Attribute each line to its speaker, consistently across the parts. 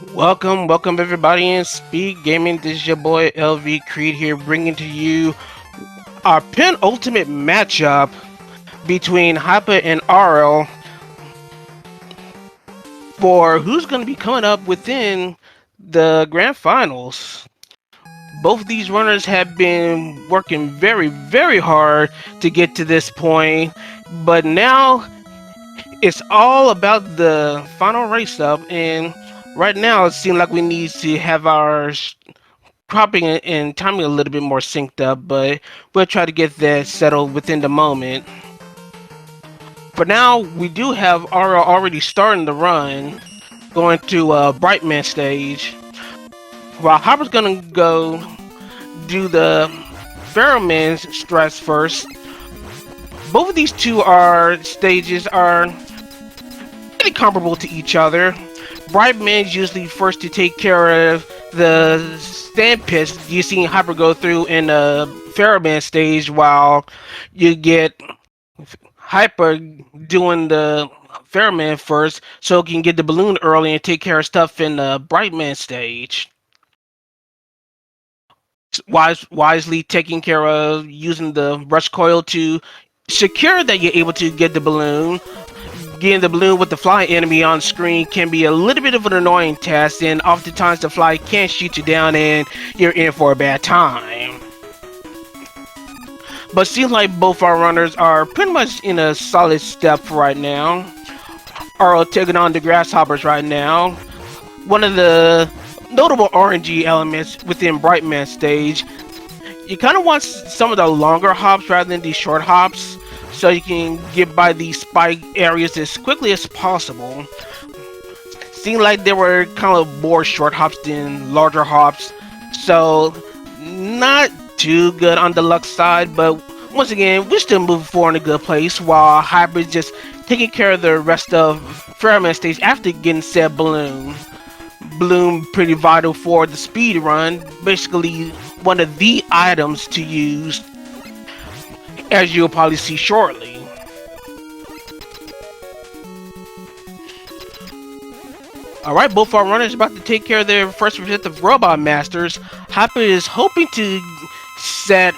Speaker 1: Welcome everybody in Speed Gaming. This is your boy LV Creed here, bringing to you our penultimate matchup between Hypah and Aurel for who's going to be coming up within the grand finals. Both of these runners have been working very hard to get to this point, but now it's all about the final race up, and right now it seems like we need to have our cropping and timing a little bit more synced up, but we'll try to get that settled within the moment. For now, we do have Aura already starting the run, going to Brightman stage, while Hopper's gonna go do the Ferroman strats first. Both of these two stages are pretty comparable to each other. Brightman's usually first to take care of the stand pits you see Hypah go through in the Ferroman stage, while you get Hypah doing the Ferroman first so he can get the balloon early and take care of stuff in the Brightman stage. Wisely taking care of using the rush coil to secure that you're able to get the balloon. Getting the balloon with the fly enemy on screen can be a little bit of an annoying task, and oftentimes the fly can shoot you down and you're in for a bad time. But seems like both our runners are pretty much in a solid step right now. Are taking on the grasshoppers right now. One of the notable RNG elements within Brightman stage, you kind of want some of the longer hops rather than these short hops, so you can get by these spike areas as quickly as possible. Seemed like there were kind of more short hops than larger hops, so not too good on the luck side, but once again, we're still moving forward in a good place, while Hypah is just taking care of the rest of Ferroman stage after getting said balloon. Balloon pretty vital for the speed run, basically one of the items to use, as you'll probably see shortly. Alright, both our runners about to take care of their first respective robot masters. Hypah is hoping to set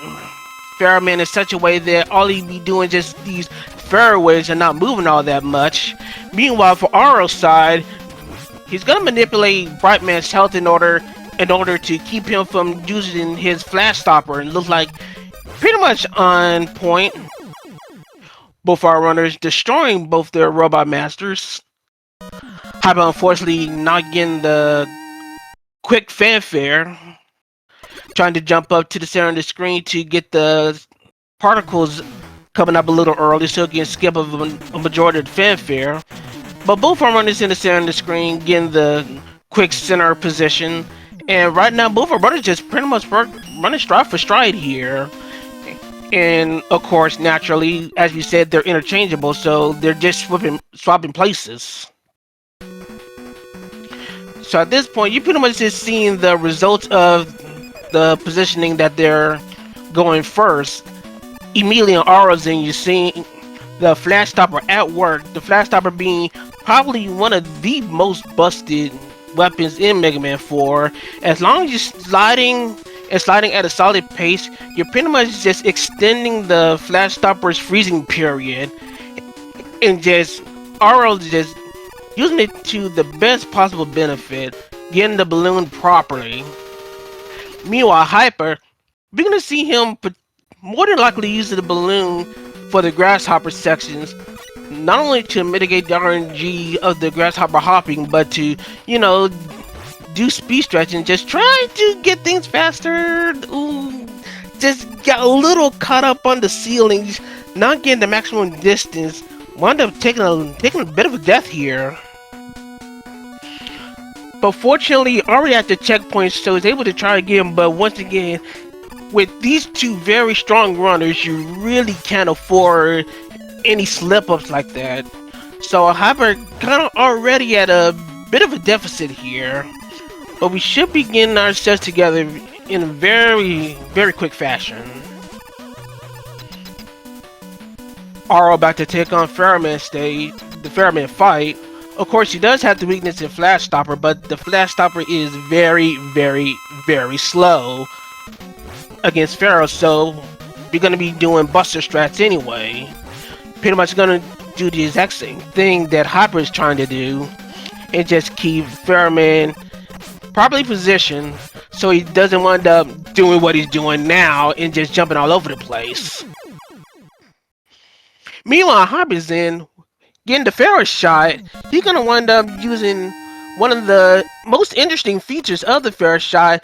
Speaker 1: Ferroman in such a way that all he'd be doing is just these fairways and not moving all that much. Meanwhile, for Aurel's side, he's gonna manipulate Brightman's health in order to keep him from using his flash stopper, and looks like pretty much on point. Both our runners destroying both their robot masters. Hypah unfortunately not getting the quick fanfare, trying to jump up to the center of the screen to get the particles coming up a little early so he can skip a majority of the fanfare. But both our runners in the center of the screen getting the quick center position, and right now both our runners just pretty much running stride for stride here. And of course, naturally, as we said, they're interchangeable, so they're just swapping places. So at this point, you pretty much just seeing the results of the positioning that they're going first. Immediately on Aura's end, you're seeing the flash stopper at work. The flash stopper being probably one of the most busted weapons in Mega Man 4. As long as you're sliding at a solid pace, you're pretty much just extending the flash stopper's freezing period, and just Aurel just using it to the best possible benefit, getting the balloon properly. Meanwhile, Hypah, we're gonna see him more than likely using the balloon for the grasshopper sections, not only to mitigate the RNG of the grasshopper hopping, but to, do speed stretching, just trying to get things faster. Ooh, just got a little caught up on the ceilings, not getting the maximum distance. Wound up taking a bit of a death here. But fortunately, already at the checkpoint, so he's able to try again. But once again, with these two very strong runners, you really can't afford any slip-ups like that. So Hypah kind of already at a bit of a deficit here. But we should be getting ourselves together in a very quick fashion. Aurel about to take on Ferroman stage, the Ferroman fight. Of course, he does have the weakness in Flash Stopper, but the Flash Stopper is very, very, very slow against Pharaoh, so you're going to be doing Buster strats anyway. Pretty much going to do the exact same thing that Hypah is trying to do, and just keep Pharaoh properly positioned so he doesn't wind up doing what he's doing now and just jumping all over the place. Meanwhile, Hypah's in getting the Pharaoh shot. He's gonna wind up using one of the most interesting features of the Pharaoh shot.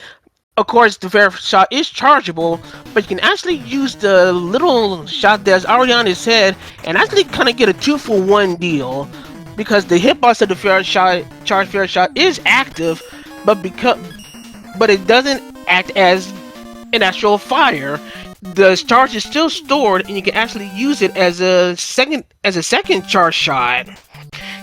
Speaker 1: Of course, the Pharaoh shot is chargeable, but you can actually use the little shot that's already on his head and actually kind of get a 2-for-1 deal, because the hitbox of the Pharaoh shot, charged Pharaoh shot, is active, but it doesn't act as an actual fire. The charge is still stored, and you can actually use it as a second charge shot.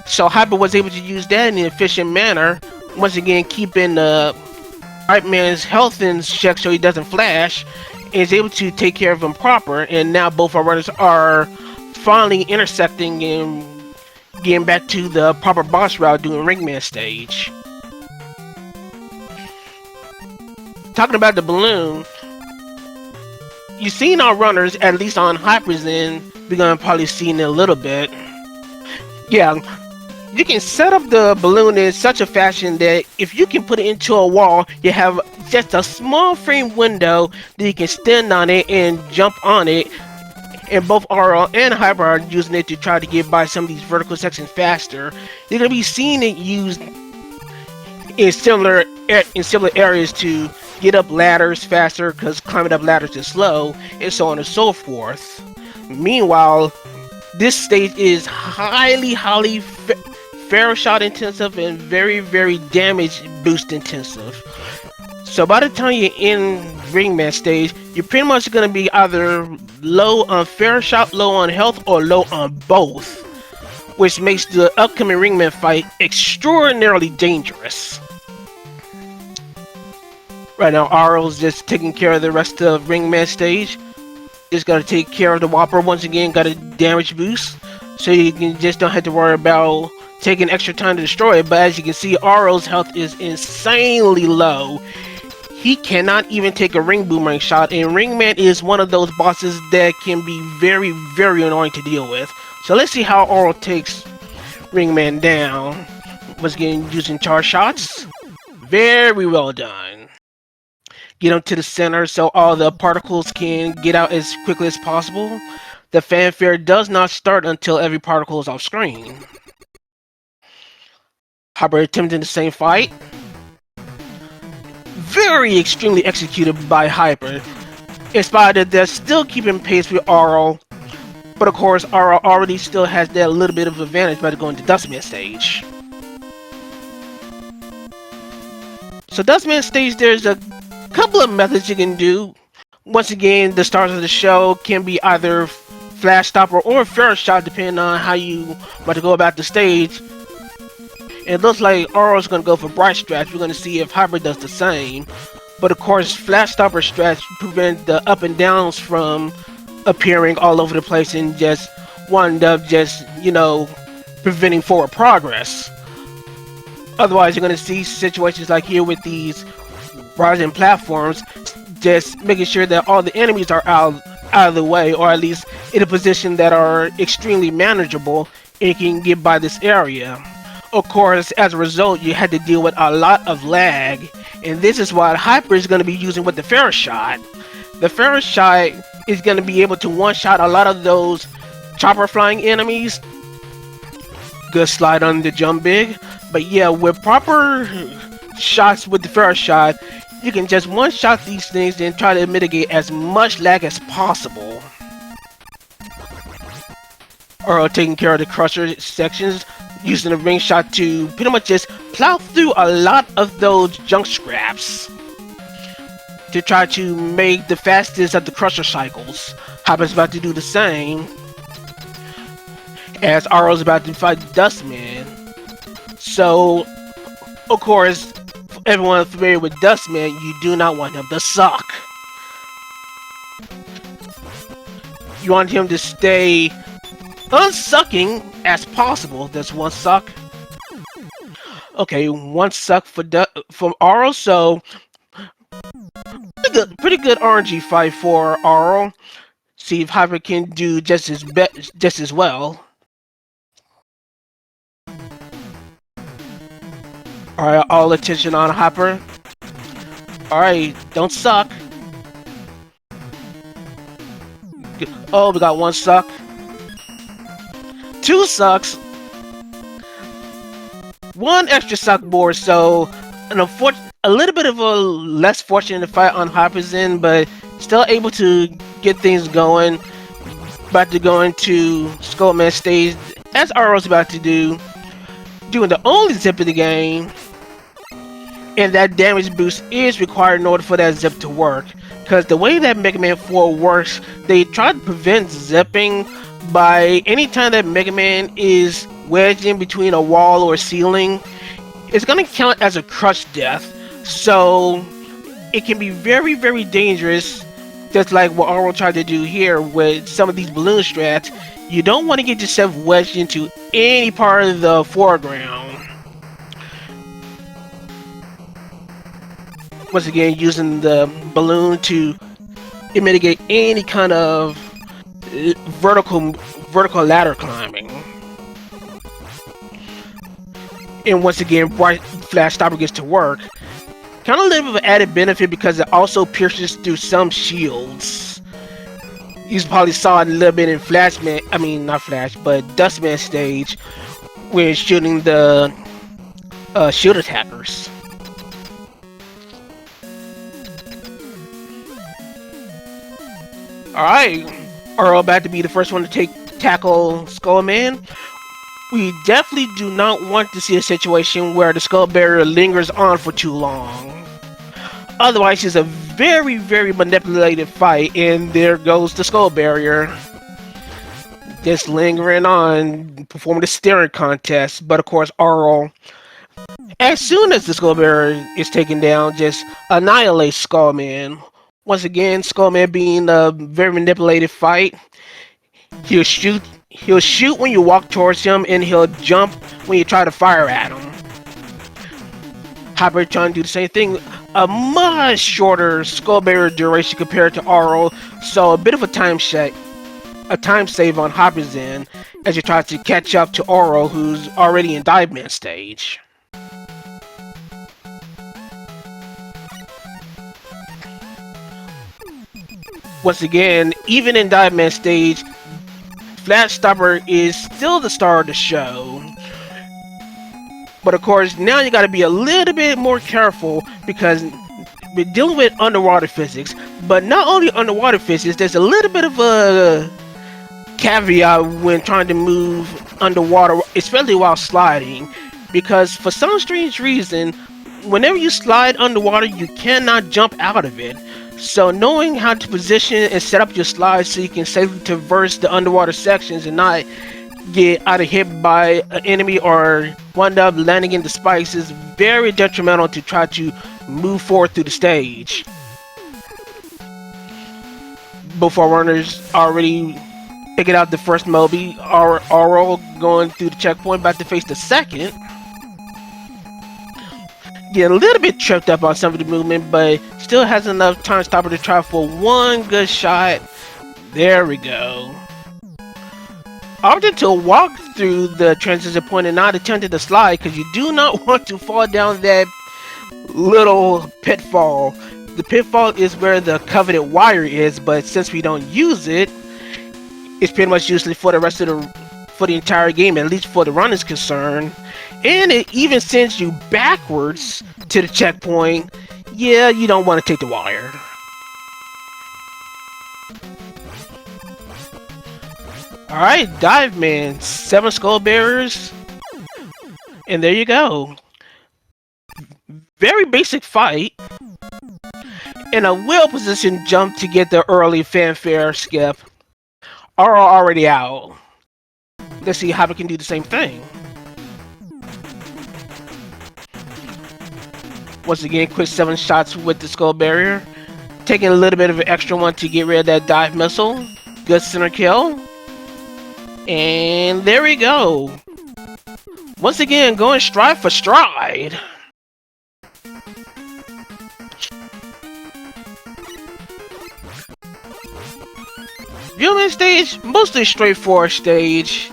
Speaker 1: So Hypah was able to use that in an efficient manner, once again keeping Hype Man's health in check so he doesn't flash, and is able to take care of him proper. And now both our runners are finally intersecting and getting back to the proper boss route doing Ringman stage. Talking about the balloon, you've seen our runners, at least on Hypah's end, we're gonna probably see in a little bit. Yeah, you can set up the balloon in such a fashion that if you can put it into a wall, you have just a small frame window that you can stand on it and jump on it. And both Aurel and Hypah are using it to try to get by some of these vertical sections faster. You're gonna be seeing it used in similar areas to get up ladders faster, because climbing up ladders is slow, and so on and so forth. Meanwhile, this stage is highly Pharaoh shot intensive and very, very damage boost intensive. So by the time you're in Ringman stage, you're pretty much going to be either low on Pharaoh shot, low on health, or low on both, which makes the upcoming Ringman fight extraordinarily dangerous. Right now, Aurel's just taking care of the rest of Ringman stage. Just gotta take care of the Whopper once again, got a damage boost, so you can just don't have to worry about taking extra time to destroy it. But as you can see, Aurel's health is insanely low. He cannot even take a ring boomerang shot, and Ringman is one of those bosses that can be very, very annoying to deal with. So let's see how Aurel takes Ringman down. Once again, using charge shots. Very well done. Get them to the center so all the particles can get out as quickly as possible. The fanfare does not start until every particle is off screen. Hypah attempting the same fight. Very extremely executed by Hypah. In spite of that, still keeping pace with Aurel. But of course, Aurel already still has that little bit of advantage by going to Dustman stage. So Dustman stage, there's a couple of methods you can do. Once again, the stars of the show can be either Flash Stopper or Pharaoh shot, depending on how you want to go about the stage. It looks like Aurel's going to go for Bright Strats. We're going to see if Hypah does the same. But of course, Flash Stopper strats prevent the up and downs from appearing all over the place and just wind up just, preventing forward progress. Otherwise, you're going to see situations like here with these rising platforms, just making sure that all the enemies are out of the way, or at least in a position that are extremely manageable and you can get by this area. Of course, as a result, you had to deal with a lot of lag, and this is what Hypah is going to be using with the Pharaoh shot. The Pharaoh shot is going to be able to one-shot a lot of those chopper flying enemies. Good slide on the jump big, but yeah, with proper shots with the Pharaoh shot, you can just one-shot these things and try to mitigate as much lag as possible. Or taking care of the crusher sections, using the ring shot to pretty much just plow through a lot of those junk scraps to try to make the fastest of the crusher cycles. Hypah's about to do the same, as Aurel's about to fight Dustman. So, of course, everyone familiar with Dustman, you do not want him to suck. You want him to stay unsucking as possible. There's one suck. Okay, one suck from Aurel, so pretty good RNG fight for Aurel. See if Hypah can do just as well. Alright, all attention on Hypah. Alright, don't suck. Oh, we got one suck. Two sucks. One extra suck board, so a little bit of a less fortunate fight on Hypah's end, but still able to get things going. About to go into Skullman stage, as Aurel's about to do, doing the only zip of the game. And that damage boost is required in order for that zip to work. Because the way that Mega Man 4 works, they try to prevent zipping by any time that Mega Man is wedged in between a wall or a ceiling, it's going to count as a crush death. So it can be very, very dangerous, just like what Aurel tried to do here with some of these balloon strats. You don't want to get yourself wedged into any part of the foreground. Once again, using the balloon to mitigate any kind of vertical ladder climbing. And once again, Bright Flash Stopper gets to work. Kind of a little bit of an added benefit because it also pierces through some shields. You probably saw it a little bit in Dustman stage when shooting the shield attackers. Alright, Aurel about to be the first one to tackle Skullman. We definitely do not want to see a situation where the Skull Barrier lingers on for too long. Otherwise, it's a very, very manipulated fight, and there goes the Skull Barrier. Just lingering on, performing the staring contest. But of course, Aurel, as soon as the Skull Barrier is taken down, just annihilates Skullman. Once again, Skullman being a very manipulated fight. He'll shoot when you walk towards him, and he'll jump when you try to fire at him. Hypah trying to do the same thing. A much shorter Skull Barrier duration compared to Aurel, so a bit of a time save on Hypah's end as you try to catch up to Aurel, who's already in Dive Man stage. Once again, even in Dive Man stage, Flash Stopper is still the star of the show. But of course, now you gotta be a little bit more careful because we're dealing with underwater physics. But not only underwater physics, there's a little bit of a caveat when trying to move underwater, especially while sliding. Because for some strange reason, whenever you slide underwater, you cannot jump out of it. So knowing how to position and set up your slides so you can safely traverse the underwater sections and not get either hit by an enemy or wind up landing in the spikes is very detrimental to try to move forward through the stage. Both our runners already picking out the first Moby. Aurel going through the checkpoint, about to face the second. Getting a little bit tripped up on some of the movement, but still has enough time stopper to try for one good shot. There we go. Opted to walk through the transition point and not attempted to slide because you do not want to fall down that little pitfall. The pitfall is where the coveted wire is, but since we don't use it, it's pretty much useless for the entire game, at least for the run is concerned. And it even sends you backwards to the checkpoint. Yeah, you don't want to take the wire. Alright, Dive Man, 7 Skull Barriers. And there you go. Very basic fight. And a well-positioned jump to get the early fanfare skip. Aurel already out. Let's see how we can do the same thing. Once again, quick 7 shots with the Skull Barrier. Taking a little bit of an extra one to get rid of that dive missile. Good center kill. And there we go. Once again, going stride for stride. Viewing stage, mostly straightforward stage.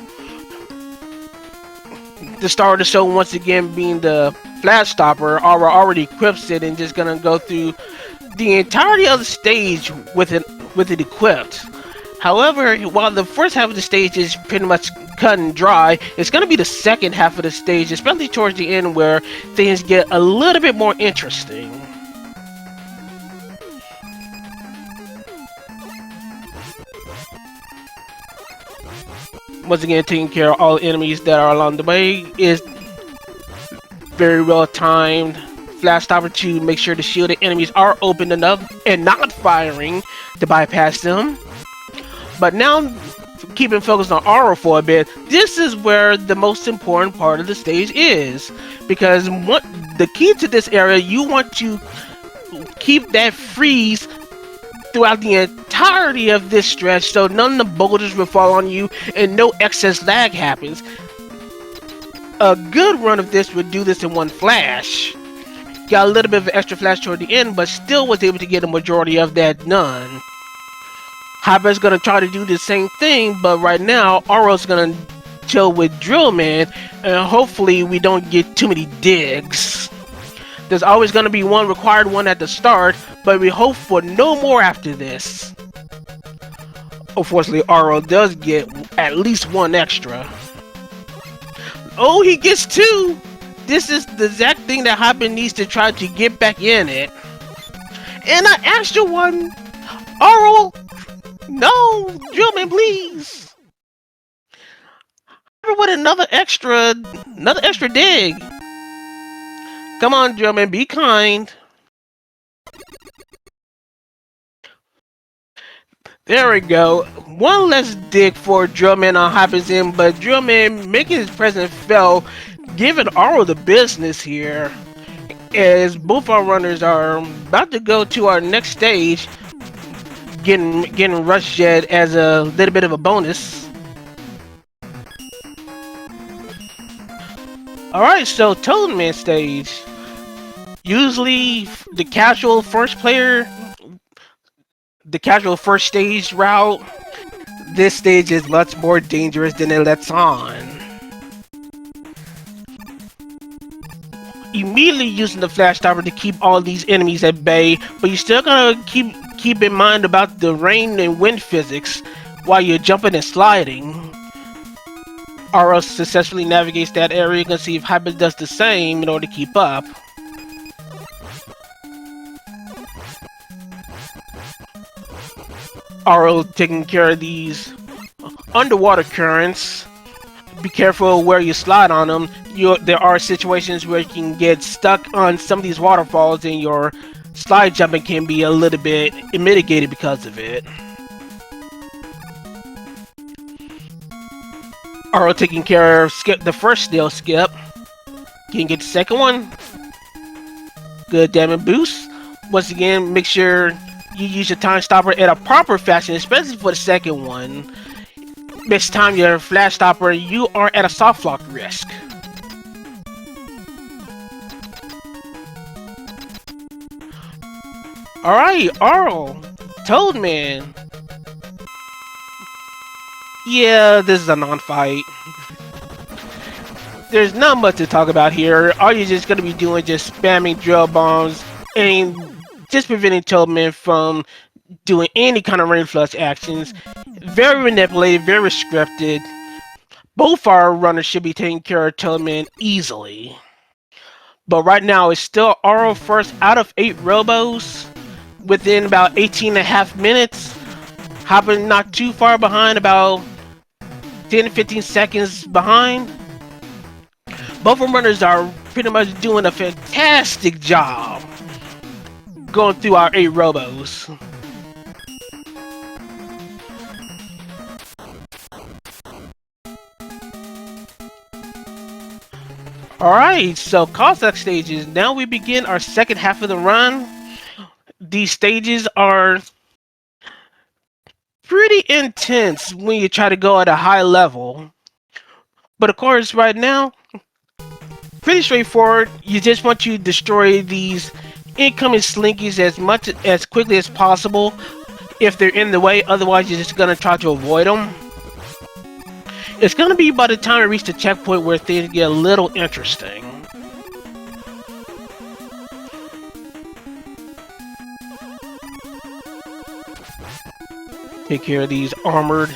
Speaker 1: The star of the show once again being the flash stopper. Aura already equips it and just gonna go through the entirety of the stage with it equipped. However, while the first half of the stage is pretty much cut and dry, it's gonna be the second half of the stage, especially towards the end, where things get a little bit more interesting. Once again, taking care of all enemies that are along the way is very well timed. Flash stopper to make sure the shielded enemies are open enough and not firing to bypass them. But now, keeping focused on Aurel for a bit, this is where the most important part of the stage is. Because the key to this area, you want to keep that freeze throughout the entirety of this stretch, so none of the boulders will fall on you and no excess lag happens. A good run of this would do this in one flash. Got a little bit of an extra flash toward the end, but still was able to get a majority of that done. Hypah's gonna try to do the same thing, but right now Aurel's gonna chill with Drillman, and hopefully we don't get too many digs. There's always going to be one required one at the start, but we hope for no more after this. Unfortunately, Aurel does get at least one extra. Oh, he gets two! This is the exact thing that Hypah needs to try to get back in it. And an extra one! Aurel! No! Drillman, please! Hypah with another extra dig. Come on, Drillman, be kind. There we go. One less dig for Drillman on Hypah's end, but Drillman making his presence felt, giving Aurel the business here. As both our runners are about to go to our next stage, getting Rush Jet as a little bit of a bonus. Alright, so Toadman stage. Usually the casual first stage route, this stage is much more dangerous than it lets on. Immediately using the flash stopper to keep all these enemies at bay, but you still gotta keep in mind about the rain and wind physics while you're jumping and sliding. Aurel successfully navigates that area. You can see if Hypah does the same in order to keep up. Aurel taking care of these underwater currents. Be careful where you slide on them. There are situations where you can get stuck on some of these waterfalls and your slide jumping can be a little bit mitigated because of it. Aurel taking care of the first snail skip. Can you get the second one? Good damage boost. Once again, make sure you use your time stopper in a proper fashion, especially for the second one. Next time your flash stopper, you are at a soft lock risk. Alright, Aurel, Toadman. Yeah, this is a non-fight. There's not much to talk about here. All you're just gonna be doing just spamming drill bombs and just preventing Toadman from doing any kind of rain flush actions. Very manipulated, very scripted. Both our runners should be taking care of Toadman easily. But right now, it's still Aurel first out of 8 robos within about 18.5 minutes. Hypah not too far behind, about 10 to 15 seconds behind. Both runners are pretty much doing a fantastic job going through our 8 robos. Alright, so Cossack stages. Now we begin our second half of the run. These stages are pretty intense when you try to go at a high level. But of course, right now, pretty straightforward. You just want to destroy these incoming slinkies as quickly as possible if they're in the way. Otherwise, you're just gonna try to avoid them. It's gonna be by the time we reach the checkpoint where things get a little interesting. Take care of these armored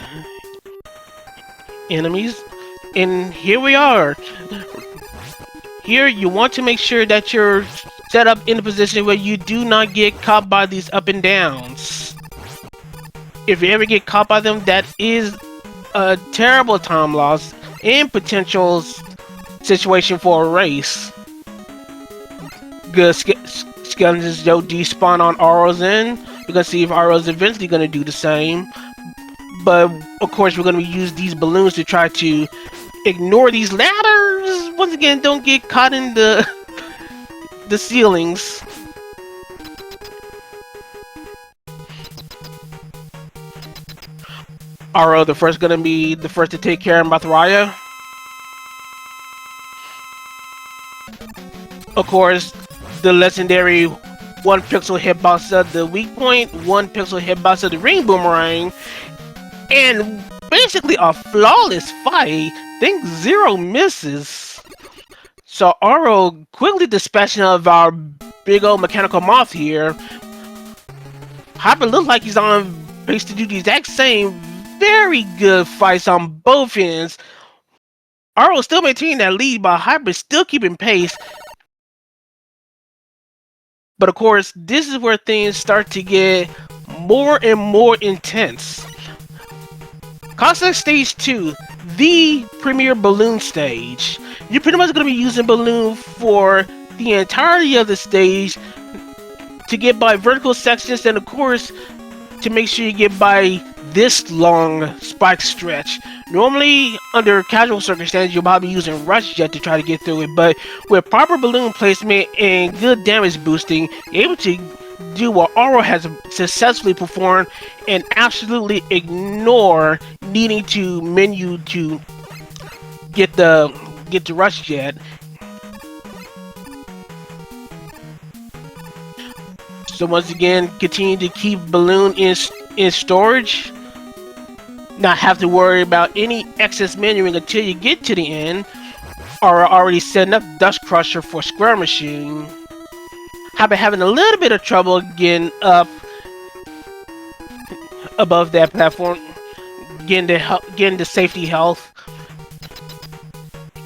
Speaker 1: enemies. And here we are. Here, you want to make sure that you're set up in a position where you do not get caught by these up and downs. If you ever get caught by them, that is a terrible time loss and potential situation for a race. Good skeletons don't despawn on Aurel's end. We're gonna see if Aurel's eventually gonna do the same. But of course, we're gonna use these balloons to try to ignore these ladders. Once again, don't get caught in the ceilings. Aurel gonna be the first to take care of Mathraya. Of course, the legendary 1 pixel hitbox of the weak point, 1 pixel hitbox of the ring boomerang, and basically a flawless fight. Think 0 misses. So Aurel quickly dispatching of our big old mechanical moth here. Hypah looks like he's on pace to do the exact same very good fights on both ends. Aurel still maintaining that lead, but Hypah still keeping pace. But of course, this is where things start to get more and more intense. Concept Stage 2, the premier balloon stage. You're pretty much going to be using balloon for the entirety of the stage to get by vertical sections, and of course, to make sure you get by this long spike stretch. Normally, under casual circumstances, you'll probably be using Rush Jet to try to get through it, but with proper balloon placement and good damage boosting, you're able to do what Aurel has successfully performed and absolutely ignore needing to menu to get the Rush Jet. So once again, continue to keep balloon in storage. Not have to worry about any excess menuing until you get to the end, or already setting up Dust Crusher for Square Machine. I've been having a little bit of trouble getting up above that platform, getting the safety health.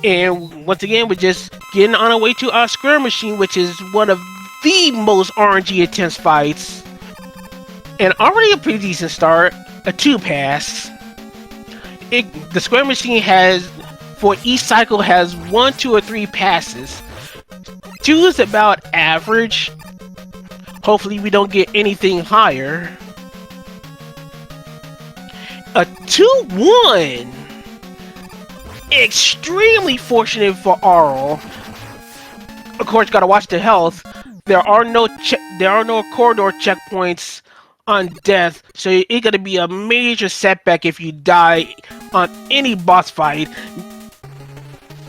Speaker 1: And once again, we're just getting on our way to our Square Machine, which is one of the most RNG intense fights. And already a pretty decent start, a 2 pass. The Square Machine has, for each cycle, has 1, 2, or 3 passes. 2 is about average. Hopefully we don't get anything higher. A 2-1! Extremely fortunate for Aurel. Of course, gotta watch the health. There are no corridor checkpoints on death, so it's gonna be a major setback if you die on any boss fight.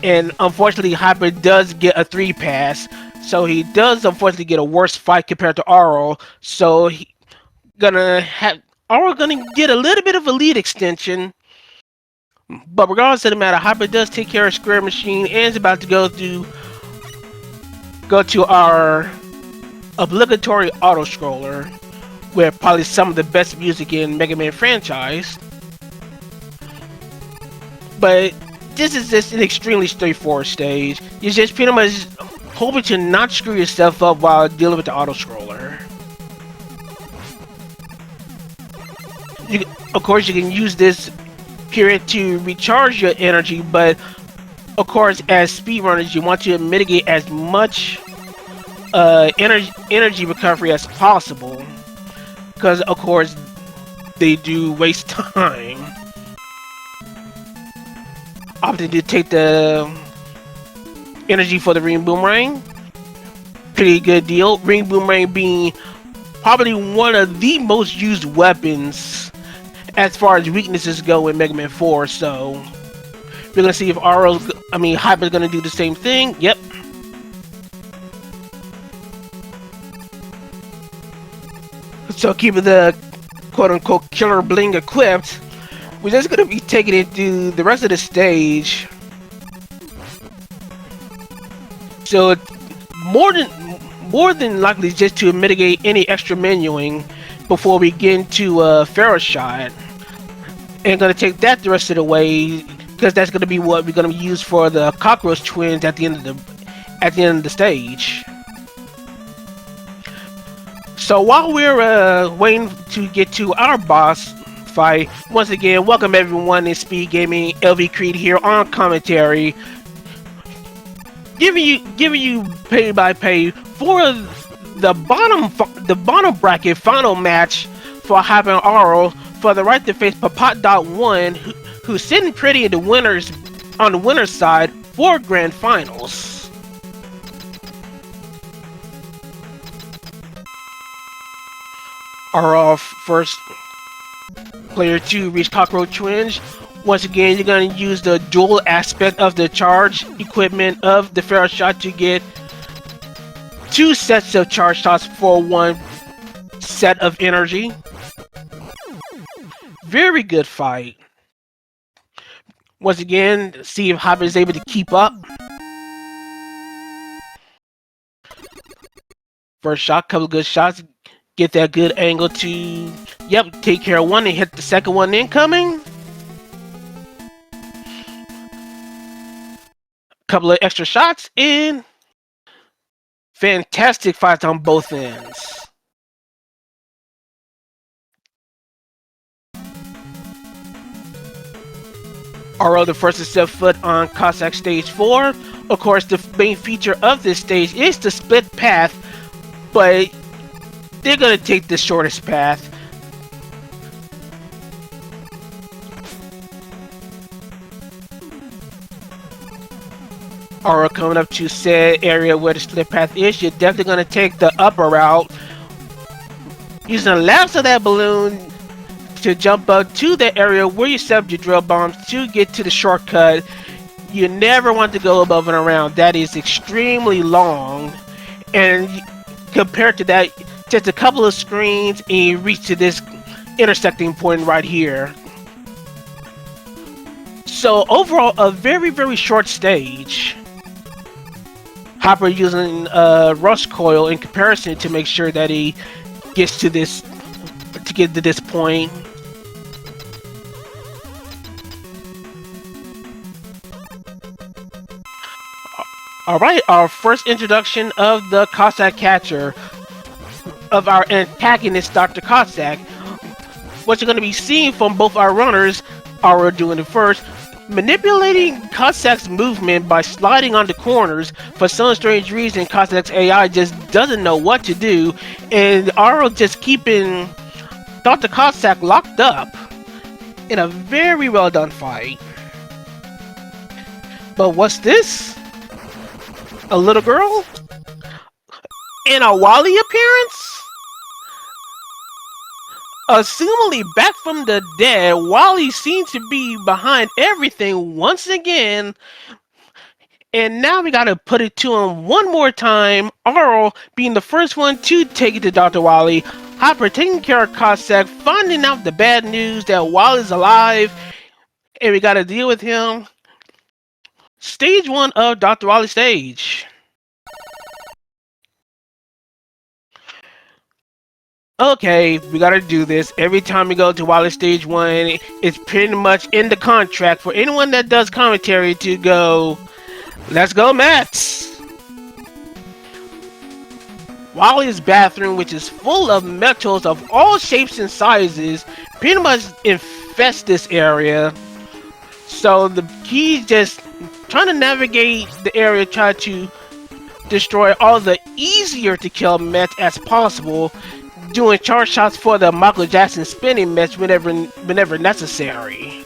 Speaker 1: And unfortunately, Hypah does get a 3 pass, so he does unfortunately get a worse fight compared to Aurel. So Aurel gonna get a little bit of a lead extension. But regardless of the matter, Hypah does take care of Square Machine and is about to go to our obligatory auto scroller, with probably some of the best music in Mega Man franchise. But this is just an extremely straightforward stage. You're just pretty much hoping to not screw yourself up while dealing with the auto scroller. Of course, you can use this period to recharge your energy, but of course, as speedrunners, you want to mitigate as much energy recovery as possible, because of course they do waste time. Opted to take the energy for the ring boomerang. Pretty good deal. Ring boomerang being probably one of the most used weapons as far as weaknesses go in Mega Man 4, so We're gonna see if Hypah's gonna do the same thing. Yep. So keeping the quote-unquote killer bling equipped, we're just gonna be taking it to the rest of the stage. So it's more than likely just to mitigate any extra menuing before we get into Pharaoh Shot. And gonna take that the rest of the way, because that's gonna be what we're gonna use for the cockroach twins at the end of the stage. So while we're waiting to get to our boss fight, once again, welcome everyone in Speedgaming. LV Creed here on commentary, giving you pay by pay for the bottom bracket final match for Hypah and Aurel for the right to face Hypah.1, who's sitting pretty in the winners on the winner's side for grand finals. Aurel first player to reach Cockroach Twins. Once again, you're going to use the dual aspect of the charge equipment of the Pharaoh Shot to get 2 sets of charge shots for 1 set of energy. Very good fight. Once again, see if Hypah is able to keep up. First shot, couple good shots. Get that good angle to, take care of one and hit the second one incoming. Couple of extra shots in. Fantastic fights on both ends. Aurel the first to step foot on Cossack Stage 4. Of course, the main feature of this stage is the split path, but they're gonna take the shortest path. Aurel coming up to said area where the split path is, you're definitely gonna take the upper route, using the last of that balloon to jump up to the area where you set up your drill bombs to get to the shortcut. You never want to go above and around. That is extremely long, and compared to that, just a couple of screens and you reach to this intersecting point right here. So overall, a very, very short stage. Hypah using rush coil in comparison to make sure that he gets to this, to get to this point. Alright, our first introduction of the Cossack Catcher, of our antagonist, Dr. Cossack. What you're going to be seeing from both our runners, Aurel doing it first, manipulating Cossack's movement by sliding on the corners. For some strange reason, Cossack's AI just doesn't know what to do, and Aurel just keeping Dr. Cossack locked up in a very well done fight. But what's this? A little girl? In a Wally appearance? Assumingly back from the dead, Wally seems to be behind everything once again. And now we gotta put it to him one more time. Aurel being the first one to take it to Dr. Wally. Hypah taking care of Cossack, finding out the bad news that Wally's alive. And we gotta deal with him. Stage 1 of Dr. Wally stage. Okay, we gotta do this. Every time we go to Wally Stage 1, it's pretty much in the contract for anyone that does commentary to go, let's go Mets! Wally's bathroom, which is full of metals of all shapes and sizes, pretty much infest this area. So the key is just trying to navigate the area, try to destroy all the easier to kill Mets as possible, doing charge shots for the Michael Jackson spinning match whenever necessary.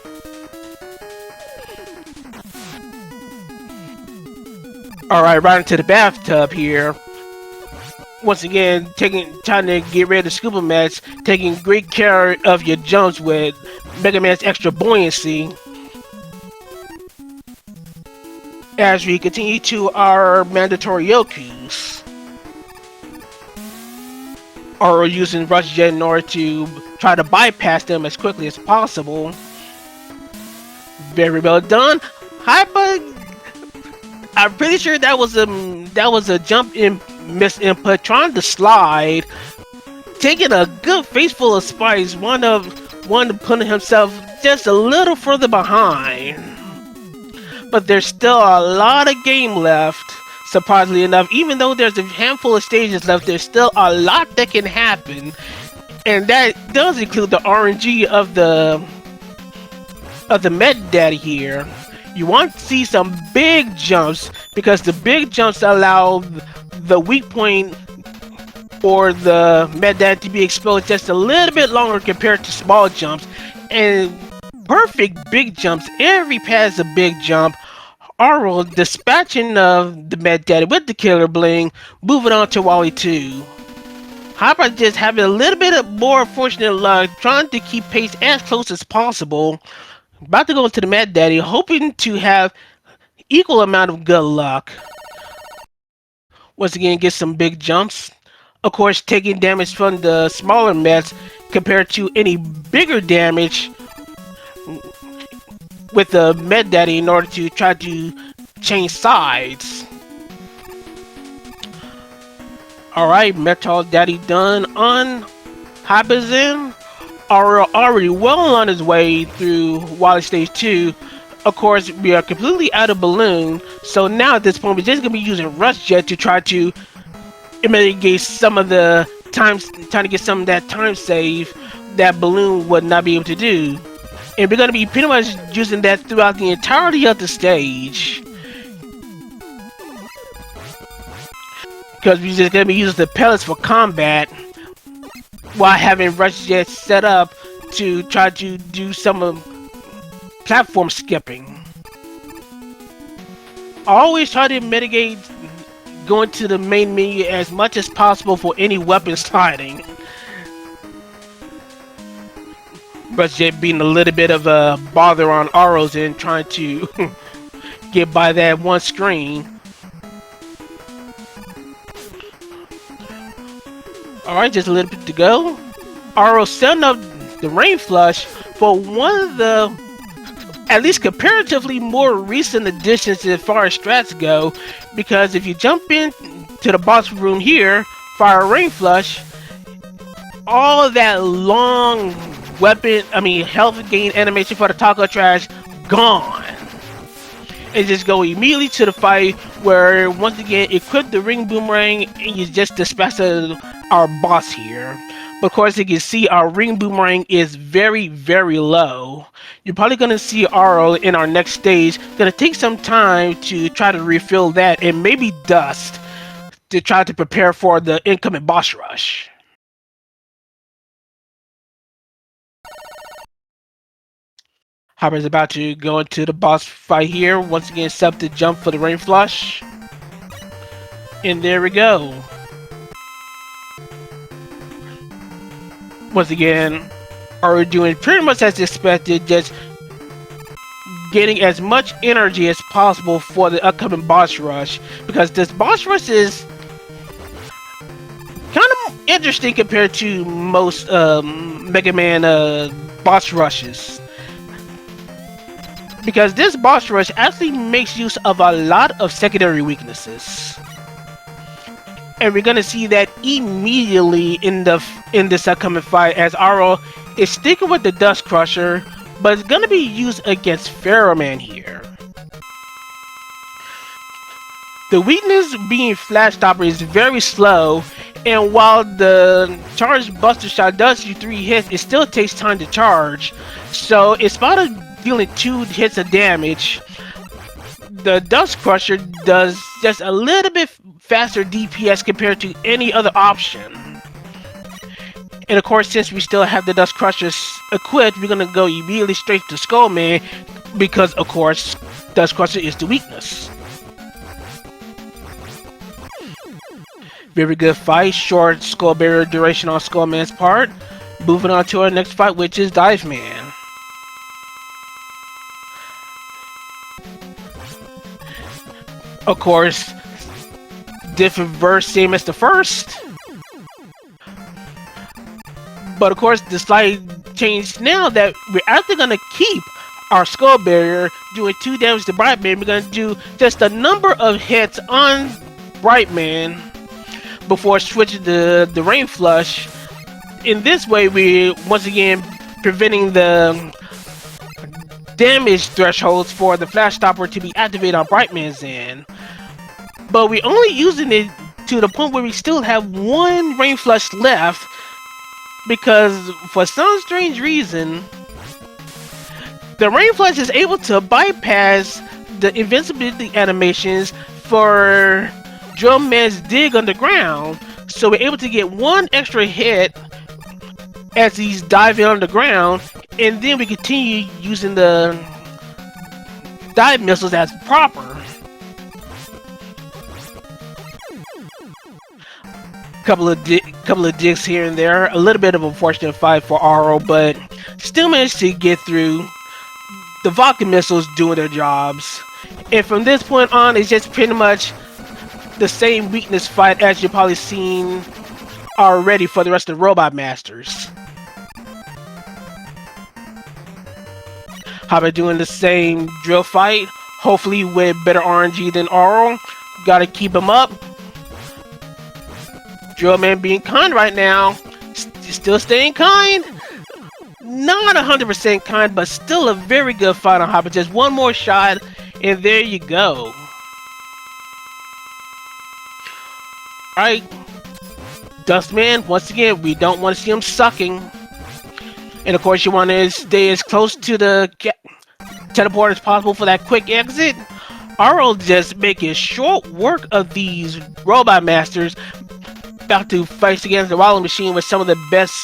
Speaker 1: Alright, right into the bathtub here. Once again, trying to get rid of the scuba match, taking great care of your jumps with Mega Man's extra buoyancy. as we continue to our mandatory Yokus. Or using Rush Jet in order to try to bypass them as quickly as possible. Very well done. Hypah, I'm pretty sure that was a jump in miss input, trying to slide, taking a good face full of spice, one putting himself just a little further behind. But there's still a lot of game left. Surprisingly enough, even though there's a handful of stages left, there's still a lot that can happen, and that does include the RNG of the Med Daddy here. You want to see some big jumps, because the big jumps allow the weak point or the Med Daddy to be exposed just a little bit longer compared to small jumps. And perfect big jumps, every pass a big jump. Aurel dispatching of the Med Daddy with the Killer Bling, moving on to Wally 2. Hypah just having a little bit of more fortunate luck, trying to keep pace as close as possible. About to go into the Med Daddy, hoping to have equal amount of good luck. Once again, get some big jumps. Of course, taking damage from the smaller Mets compared to any bigger damage with the Med Daddy in order to try to change sides. Alright, Metal Daddy done on Hypah's end. Aurel already well on his way through Wally Stage 2. Of course, we are completely out of balloon, so now at this point we're just going to be using Rush Jet to try to mitigate some of the times, trying to get some of that time save that balloon would not be able to do. And we're going to be pretty much using that throughout the entirety of the stage. Because we're just going to be using the pellets for combat, while having Rush Jet set up to try to do some of platform skipping. Always try to mitigate going to the main menu as much as possible for any weapon sliding. Rush Jet being a little bit of a bother on Aurel's end, trying to get by that one screen. Alright, just a little bit to go. Aurel setting up the Rain Flush for one of the, at least comparatively, more recent additions as far as strats go. Because if you jump in to the boss room here, fire Rain Flush, all that long health gain animation for the taco trash gone. And just go immediately to the fight, where once again equip the ring boomerang and you just dispatch our boss here. But of course, you can see our ring boomerang is very, very low. You're probably gonna see Aurel in our next stage. Gonna take some time to try to refill that, and maybe dust to try to prepare for the incoming boss rush. Hypah's about to go into the boss fight here. Once again, set up the jump for the Rain Flush. And there we go. Once again, are doing pretty much as expected, just getting as much energy as possible for the upcoming boss rush. Because this boss rush is kind of interesting compared to most Mega Man boss rushes. Because this boss rush actually makes use of a lot of secondary weaknesses. And we're gonna see that immediately in this upcoming fight, as Aurel is sticking with the Dust Crusher, but it's gonna be used against Pharaoh Man here. The weakness being Flash Stopper is very slow, and while the charged Buster Shot does you 3 hits, it still takes time to charge. So it's about dealing 2 hits of damage. The Dust Crusher does just a little bit faster DPS compared to any other option. And of course, since we still have the Dust Crusher equipped, we're gonna go immediately straight to Skullman, because of course, Dust Crusher is the weakness. Very good fight, short skull barrier duration on Skullman's part. Moving on to our next fight, which is Dive Man. Of course, different verse, same as the first. But of course, the slight change now that we're actually gonna keep our skull barrier doing 2 damage to Brightman. We're gonna do just a number of hits on Brightman before switching to the Rain Flush. In this way, we once again preventing the damage thresholds for the Flash Stopper to be activated on Brightman's end. But we're only using it to the point where we still have 1 Rain Flush left, because for some strange reason, the Rain Flush is able to bypass the invincibility animations for Drillman's dig underground, so we're able to get 1 extra hit as he's diving underground, and then we continue using the dive missiles as proper. Couple of digs here and there. A little bit of a unfortunate fight for Aurel, but still managed to get through. The Vulcan missiles doing their jobs. And from this point on, it's just pretty much the same weakness fight as you've probably seen already for the rest of the Robot Masters. Hypah doing the same drill fight, hopefully with better RNG than Aurel. Gotta keep him up. Drillman being kind right now. Still staying kind. Not 100% kind, but still a very good fight on Hypah. Just 1 more shot, and there you go. Alright. Dustman, once again, we don't want to see him sucking. And of course, you want to stay as close to the teleport as possible for that quick exit. Aurel just making short work of these Robot Masters. About to fight against the Walling Machine with some of the best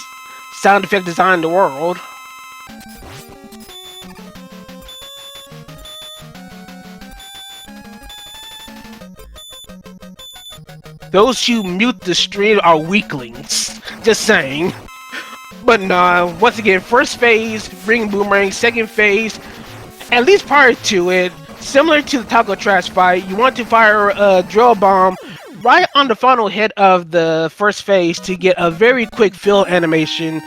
Speaker 1: sound effect design in the world. Those who mute the stream are weaklings. Just saying. But nah, once again, first phase, Ring Boomerang, second phase, at least prior to it, similar to the Taco Trash fight, you want to fire a Drill Bomb right on the final hit of the first phase to get a very quick fill animation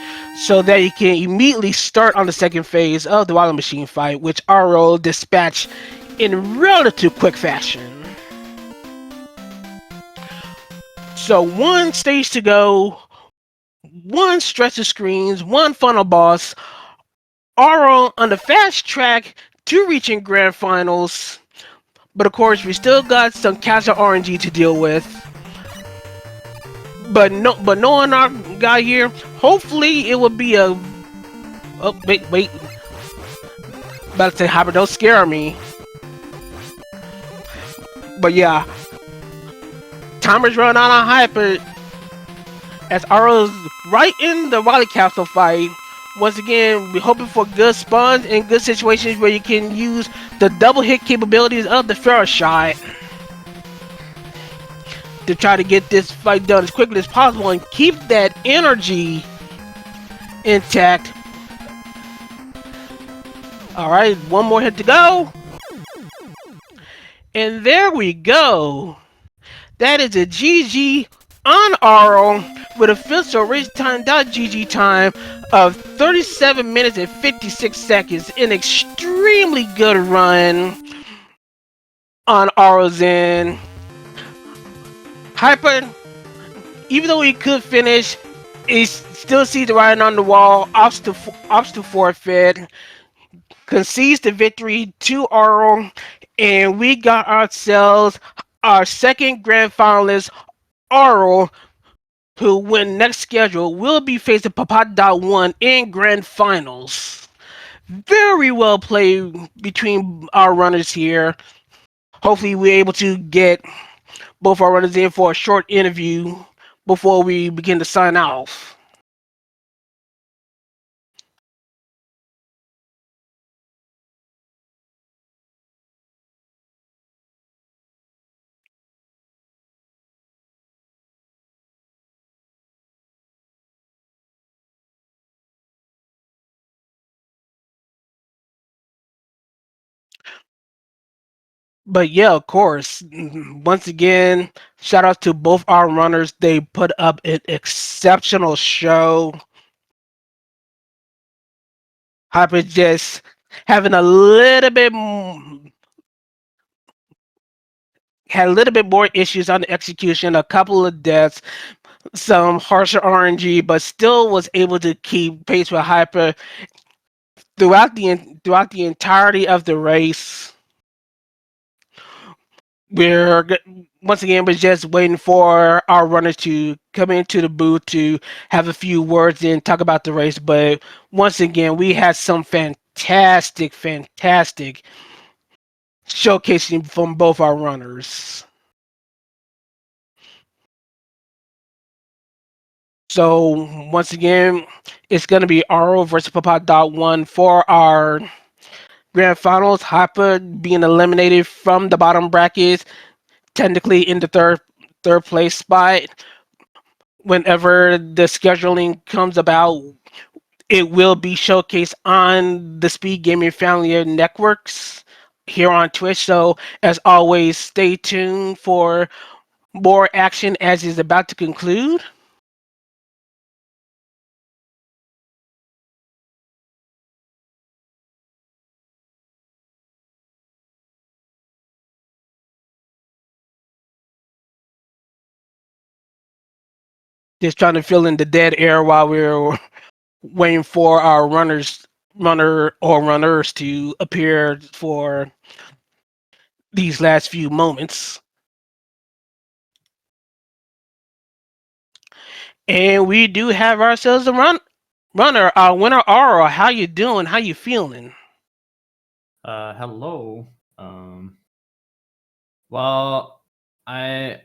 Speaker 1: so that you can immediately start on the second phase of the Walling Machine fight, which Aurel dispatched in relative quick fashion. So 1 stage to go, 1 stretch of screens, 1 final boss. Aurel on the fast track to reaching Grand Finals. But of course, we still got some casual RNG to deal with. But knowing our guy here, hopefully it will be a... Oh, wait. About to say, Hypah, don't scare me. But yeah. Timer's running out on Hypah. As Aurel's right in the Wily Capsule fight. Once again, we're hoping for good spawns and good situations where you can use the double hit capabilities of the Pharaoh Shot to try to get this fight done as quickly as possible and keep that energy intact. Alright, 1 more hit to go. And there we go. That is a GG on Aurel with official race time.gg time of 37 minutes and 56 seconds. An extremely good run on Aurel's end. Hypah, even though he could finish, he still sees the writing on the wall, opts to forfeit, concedes the victory to Aurel, and we got ourselves our second grand finalist, Aurel, who, when next scheduled, will be facing Papa.1 in grand finals. Very well played between our runners here. Hopefully we're able to get both our runners in for a short interview before we begin to sign off. But yeah, of course. Once again, shout out to both our runners. They put up an exceptional show. Hyper just having a little bit had a little bit more issues on the execution, a couple of deaths, some harsher RNG, but still was able to keep pace with Hyper throughout the entirety of the race. We're once again we're just waiting for our runners to come into the booth to have a few words and talk about the race. But once again, we had some fantastic showcasing from both our runners. So once again, it's going to be Aro versus Papa.1 for our grand finals. Hypah being eliminated from the bottom brackets, technically in the third place spot. Whenever the scheduling comes about, it will be showcased on the Speed Gaming family of networks here on Twitch. So as always, stay tuned for more action as is about to conclude. Just trying to fill in the dead air while we're waiting for our runners to appear for these last few moments. And we do have ourselves a runner, our winner Aura. How you doing? How you feeling?
Speaker 2: Hello. Um, well, I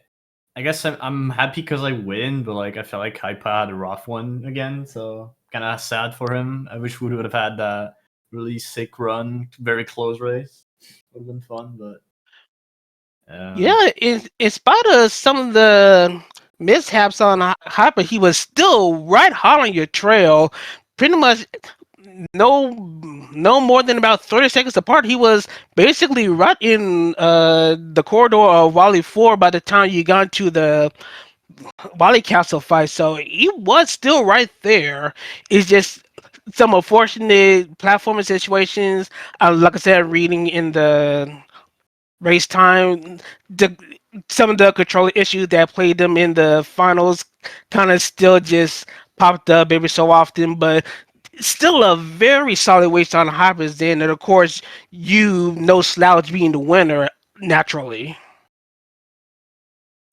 Speaker 2: I guess I'm happy because I win, but like I felt like Hypah had a rough one again, so kind of sad for him. I wish we would have had that really sick run, very close race. Would have been fun, but
Speaker 1: Yeah, in spite of some of the mishaps on Hyper, he was still right hot on your trail. Pretty much no no more than about 30 seconds apart. He was basically right in the corridor of Wally 4 by the time you got to the Wally Castle fight. So he was still right there. It's just some unfortunate platforming situations. Like I said, reading in the race time, the some of the controller issues that played them in the finals kind of still just popped up every so often, but still a very solid waste on Hyper's then, and of course you no slouch being the winner naturally.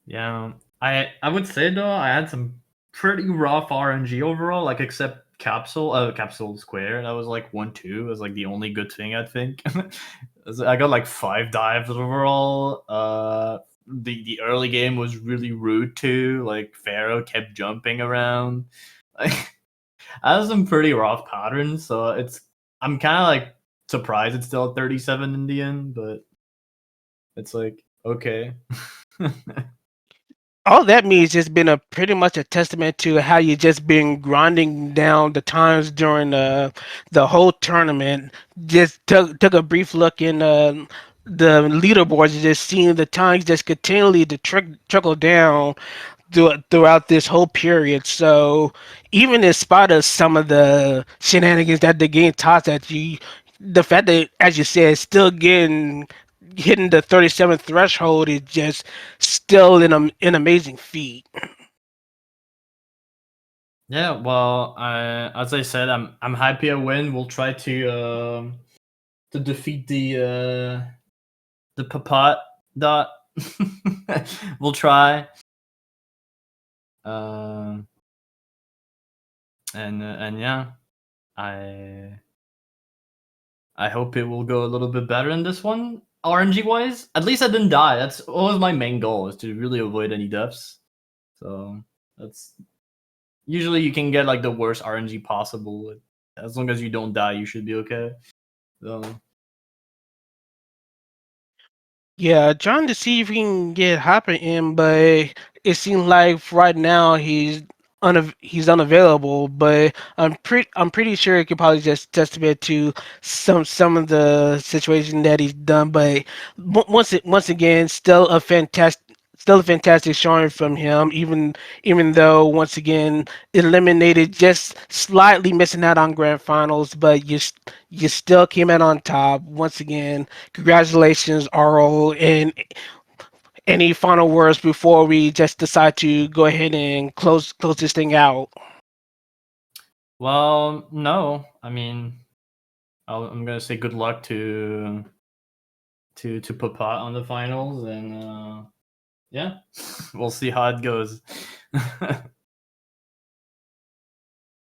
Speaker 2: yeah, I would say though I had some pretty rough RNG overall, like except Capsule Square. That was like 1-2. Was like the only good thing I think. I got like 5 dives overall. The early game was really rude too. Like Pharaoh kept jumping around. Like I have some pretty rough patterns, so I'm kind of like surprised it's still 37 in the end, but it's like okay.
Speaker 1: All that means just been a pretty much a testament to how you just been grinding down the times during the whole tournament. Just took a brief look in the leaderboards, and just seeing the times just continually to trickle down throughout this whole period. So even in spite of some of the shenanigans that the game tossed at you, the fact that, as you said, still getting hitting the 37th threshold is just still an amazing feat.
Speaker 2: Yeah, well, as I said, I'm happy I win. We'll try to defeat the Papat dot. We'll try. Um, and yeah, I I hope it will go a little bit better in this one. RNG wise, at least I didn't die. That's always my main goal, is to really avoid any deaths. So that's usually you can get like the worst RNG possible. As long as you don't die, you should be okay. So
Speaker 1: Yeah, trying to see if we can get Hopper in, but it seems like right now he's he's unavailable, but I'm pretty sure it could probably just testament to some of the situation that he's done. But once again, still a fantastic showing from him. Even though once again eliminated, just slightly missing out on grand finals, but you still came out on top. Once again, congratulations, Arl, and any final words before we just decide to go ahead and close this thing out?
Speaker 2: Well, no. I mean, I'm gonna say good luck to Papa on the finals, and yeah, we'll see how it goes.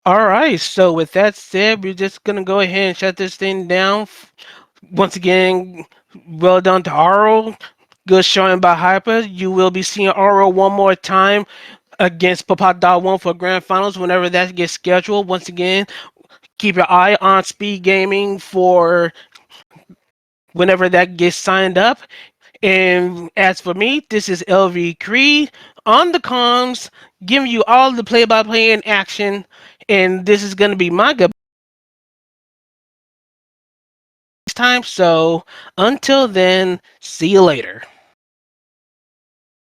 Speaker 1: All right. So with that said, we're just gonna go ahead and shut this thing down. Once again, well done to Aro. Good showing by Hypah. You will be seeing Aro one more time against Papa One for grand finals whenever that gets scheduled. Once again, keep your eye on Speed Gaming for whenever that gets signed up. And as for me, this is LV Creed on the comms, giving you all the play-by-play in action. And this is going to be my goodbye time. So until then, see you later.